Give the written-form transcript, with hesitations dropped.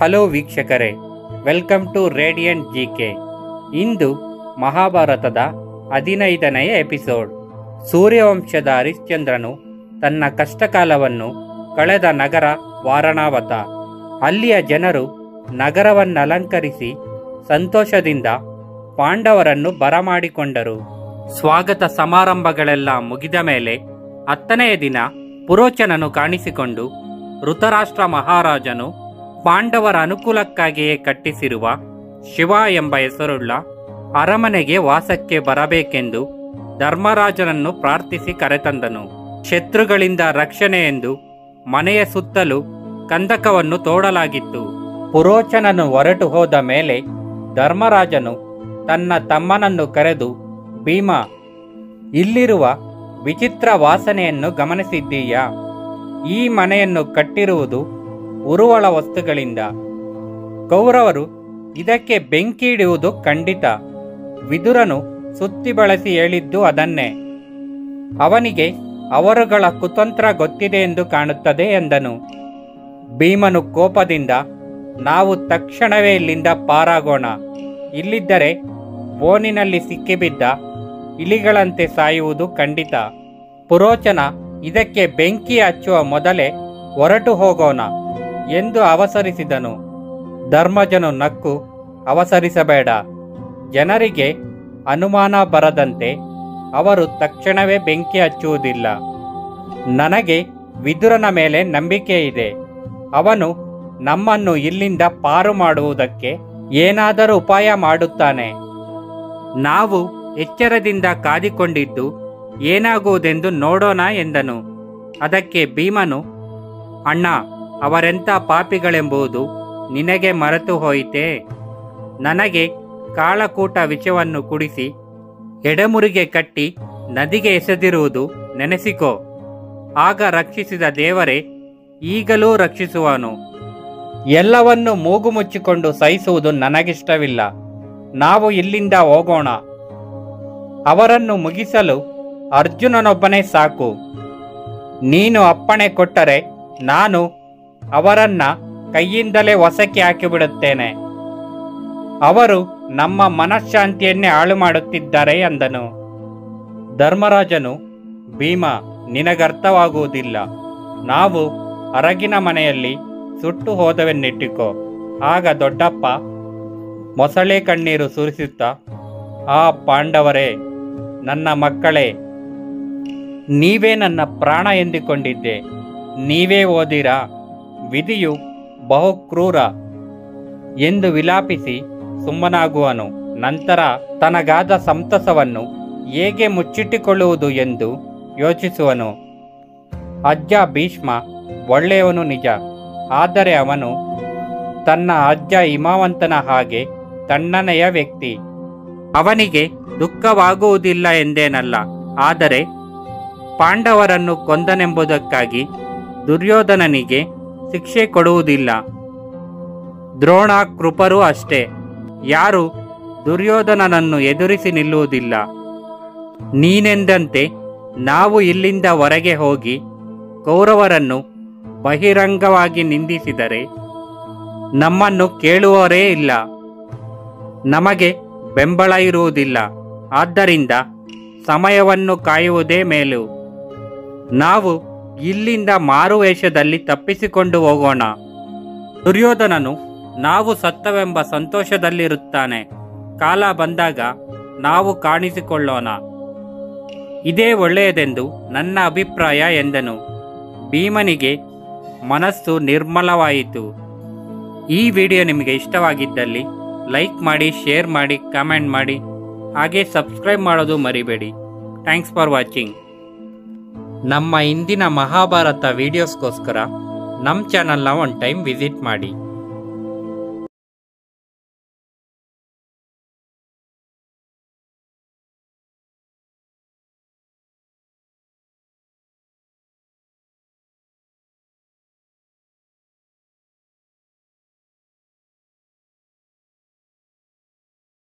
Hello ವೀಕ್ಷಕರೇ, welcome to radiant GK. ಇಂದು ಮಹಾಭಾರತದ 15ನೆಯ episode. ಸೂರ್ಯವಂಶದ ಹರಿಶ್ಚಂದ್ರನು ತನ್ನ ಕಷ್ಟಕಾಲವನ್ನು ಕಳೆದ ನಗರ ವಾರಣಾವತ. ಅಲ್ಲಿಯ ಜನರು ನಗರವನ್ನಲಂಕರಿಸಿ ಸಂತೋಷದಿಂದ ಪಾಂಡವರನ್ನು ಬರಮಾಡಿಕೊಂಡರು. ಸ್ವಾಗತ ಸಮಾರಂಭಗಳೆಲ್ಲ ಮುಗಿದ ಮೇಲೆ 10ನೆಯ ದಿನ ಪುರೋಚನನು ಕಾಣಿಸಿಕೊಂಡು, ಋತರಾಷ್ಟ್ರ ಮಹಾರಾಜನು ಪಾಂಡವರ ಅನುಕೂಲಕ್ಕಾಗಿಯೇ ಕಟ್ಟಿಸಿರುವ ಶಿವ ಎಂಬ ಹೆಸರುಳ್ಳ ಅರಮನೆಗೆ ವಾಸಕ್ಕೆ ಬರಬೇಕೆಂದು ಧರ್ಮರಾಜನನ್ನು ಪ್ರಾರ್ಥಿಸಿ ಕರೆತಂದನು. ಶತ್ರುಗಳಿಂದ ರಕ್ಷಣೆ ಎಂದು ಮನೆಯ ಸುತ್ತಲೂ ಕಂದಕವನ್ನು ತೋಡಲಾಗಿತ್ತು. ಪುರೋಚನನು ಹೊರಟು ಹೋದ ಮೇಲೆ ಧರ್ಮರಾಜನು ತನ್ನ ತಮ್ಮನನ್ನು ಕರೆದು, ಭೀಮ, ಇಲ್ಲಿರುವ ವಿಚಿತ್ರ ವಾಸನೆಯನ್ನು ಗಮನಿಸಿದ್ದೀಯಾ? ಈ ಮನೆಯನ್ನು ಕಟ್ಟಿರುವುದು ಉರುವಳ ವಸ್ತುಗಳಿಂದ. ಕೌರವರು ಇದಕ್ಕೆ ಬೆಂಕಿ ಇಡುವುದು ಖಂಡಿತ. ವಿದುರನು ಸುತ್ತಿ ಬಳಸಿ ಹೇಳಿದ್ದು ಅದನ್ನೇ. ಅವನಿಗೆ ಅವರುಗಳ ಕುತಂತ್ರ ಗೊತ್ತಿದೆ ಎಂದು ಕಾಣುತ್ತದೆ ಎಂದನು. ಭೀಮನು ಕೋಪದಿಂದ, ನಾವು ತಕ್ಷಣವೇ ಇಲ್ಲಿಂದ ಪಾರಾಗೋಣ. ಇಲ್ಲಿದ್ದರೆ ಬೋನಿನಲ್ಲಿ ಸಿಕ್ಕಿಬಿದ್ದ ಇಲಿಗಳಂತೆ ಸಾಯುವುದು ಖಂಡಿತ. ಪುರೋಚನ ಇದಕ್ಕೆ ಬೆಂಕಿ ಹಚ್ಚುವ ಮೊದಲೇ ಹೊರಟು ಹೋಗೋಣ ಎಂದು ಅವಸರಿಸಿದನು. ಧರ್ಮಜನು ನಕ್ಕು, ಅವಸರಿಸಬೇಡ. ಜನರಿಗೆ ಅನುಮಾನ ಬರದಂತೆ ಅವರು ತಕ್ಷಣವೇ ಬೆಂಕಿ ಹಚ್ಚುವುದಿಲ್ಲ. ನನಗೆ ವಿದುರನ ಮೇಲೆ ನಂಬಿಕೆ ಇದೆ. ಅವನು ನಮ್ಮನ್ನು ಇಲ್ಲಿಂದ ಪಾರು ಮಾಡುವುದಕ್ಕೆ ಏನಾದರೂ ಉಪಾಯ ಮಾಡುತ್ತಾನೆ. ನಾವು ಎಚ್ಚರದಿಂದ ಕಾದಿಕೊಂಡಿದ್ದು ಏನಾಗುವುದೆಂದು ನೋಡೋಣ ಎಂದನು. ಅದಕ್ಕೆ ಭೀಮನು, ಅಣ್ಣ, ಅವರೆಂಥ ಪಾಪಿಗಳೆಂಬುದು ನಿನಗೆ ಮರೆತು ಹೋಯಿತೇ? ನನಗೆ ಕಾಳಕೂಟ ವಿಷವನ್ನು ಕುಡಿಸಿ ಎಡೆಮುರಿಗೆ ಕಟ್ಟಿ ನದಿಗೆ ಎಸೆದಿರುವುದು ನೆನೆಸಿಕೋ. ಆಗ ರಕ್ಷಿಸಿದ ದೇವರೇ ಈಗಲೂ ರಕ್ಷಿಸುವನು. ಎಲ್ಲವನ್ನೂ ಮೂಗು ಮುಚ್ಚಿಕೊಂಡು ಸಹಿಸುವುದು ನನಗಿಷ್ಟವಿಲ್ಲ. ನಾವು ಇಲ್ಲಿಂದ ಹೋಗೋಣ. ಅವರನ್ನು ಮುಗಿಸಲು ಅರ್ಜುನನೊಬ್ಬನೇ ಸಾಕು. ನೀನು ಅಪ್ಪಣೆ ಕೊಟ್ಟರೆ ನಾನು ಅವರನ್ನ ಕೈಯಿಂದಲೇ ವಶಕ್ಕೆ ಹಾಕಿಬಿಡುತ್ತೇನೆ. ಅವರು ನಮ್ಮ ಮನಃಶಾಂತಿಯನ್ನೇ ಹಾಳು ಮಾಡುತ್ತಿದ್ದಾರೆ ಎಂದನು. ಧರ್ಮರಾಜನು, ಭೀಮ, ನಿನಗರ್ಥವಾಗುವುದಿಲ್ಲ. ನಾವು ಹೊರಗಿನ ಮನೆಯಲ್ಲಿ ಸುಟ್ಟು ಹೋದವೆನ್ನಿಟ್ಟಿಕೋ. ಆಗ ದೊಡ್ಡಪ್ಪ ಮೊಸಳೆ ಕಣ್ಣೀರು ಸುರಿಸುತ್ತಾ, ಆ ಪಾಂಡವರೇ, ನನ್ನ ಮಕ್ಕಳೇ, ನೀವೇ ನನ್ನ ಪ್ರಾಣ ಎಂದುಕೊಂಡಿದ್ದೆ. ನೀವೇ ಓದಿರಾ? ವಿಧಿಯು ಬಹು ಕ್ರೂರ ಎಂದು ವಿಲಾಪಿಸಿ ಸುಮ್ಮನಾಗುವನು. ನಂತರ ತನಗಾದ ಸಂತಸವನ್ನು ಹೇಗೆ ಮುಚ್ಚಿಟ್ಟುಕೊಳ್ಳುವುದು ಎಂದು ಯೋಚಿಸುವನು. ಅಜ್ಜ ಭೀಷ್ಮ ಒಳ್ಳೆಯವನು ನಿಜ, ಆದರೆ ಅವನು ತನ್ನ ಅಜ್ಜ ಹಿಮವಂತನ ಹಾಗೆ ತಣ್ಣನೆಯ ವ್ಯಕ್ತಿ. ಅವನಿಗೆ ದುಃಖವಾಗುವುದಿಲ್ಲ ಎಂದೇನಲ್ಲ, ಆದರೆ ಪಾಂಡವರನ್ನು ಕೊಂದನೆಂಬುದಕ್ಕಾಗಿ ದುರ್ಯೋಧನನಿಗೆ ಶಿಕ್ಷೆ ಕೊಡುವುದಿಲ್ಲ. ದ್ರೋಣ, ಕೃಪರೂ ಅಷ್ಟೇ. ಯಾರು ದುರ್ಯೋಧನನನ್ನು ಎದುರಿಸಿ ನಿಲ್ಲುವುದಿಲ್ಲ. ನೀನೆಂದಂತೆ ನಾವು ಇಲ್ಲಿಂದ ಹೊರಗೆ ಹೋಗಿ ಕೌರವರನ್ನು ಬಹಿರಂಗವಾಗಿ ನಿಂದಿಸಿದರೆ ನಮ್ಮನ್ನು ಕೇಳುವವರೇ ಇಲ್ಲ. ನಮಗೆ ಬೆಂಬಲ ಇರುವುದಿಲ್ಲ. ಆದ್ದರಿಂದ ಸಮಯವನ್ನು ಕಾಯುವುದೇ ಮೇಲು. ನಾವು ಇಲ್ಲಿಂದ ಮಾರುವೇಷದಲ್ಲಿ ತಪ್ಪಿಸಿಕೊಂಡು ಹೋಗೋಣ. ದುರ್ಯೋಧನನು ನಾವು ಸತ್ತವೆಂಬ ಸಂತೋಷದಲ್ಲಿರುತ್ತಾನೆ. ಕಾಲ ಬಂದಾಗ ನಾವು ಕಾಣಿಸಿಕೊಳ್ಳೋಣ. ಇದೇ ಒಳ್ಳೆಯದೆಂದು ನನ್ನ ಅಭಿಪ್ರಾಯ ಎಂದನು. ಭೀಮನಿಗೆ ಮನಸ್ಸು ನಿರ್ಮಲವಾಯಿತು. ಈ ವಿಡಿಯೋ ನಿಮಗೆ ಇಷ್ಟವಾಗಿದ್ದಲ್ಲಿ ಲೈಕ್ ಮಾಡಿ, ಶೇರ್ ಮಾಡಿ, ಕಾಮೆಂಟ್ ಮಾಡಿ, ಹಾಗೆ ಸಬ್ಸ್ಕ್ರೈಬ್ ಮಾಡೋದು ಮರಿಬೇಡಿ. Thanks for watching. ನಮ್ಮ ಇಂದಿನ ಮಹಾಭಾರತ ವಿಡಿಯೋಸ್ಗೋಸ್ಕರ ನಮ್ಮ ಚಾನಲ್ನ ಒಂದು ಟೈಮ್ ವಿಸಿಟ್ ಮಾಡಿ.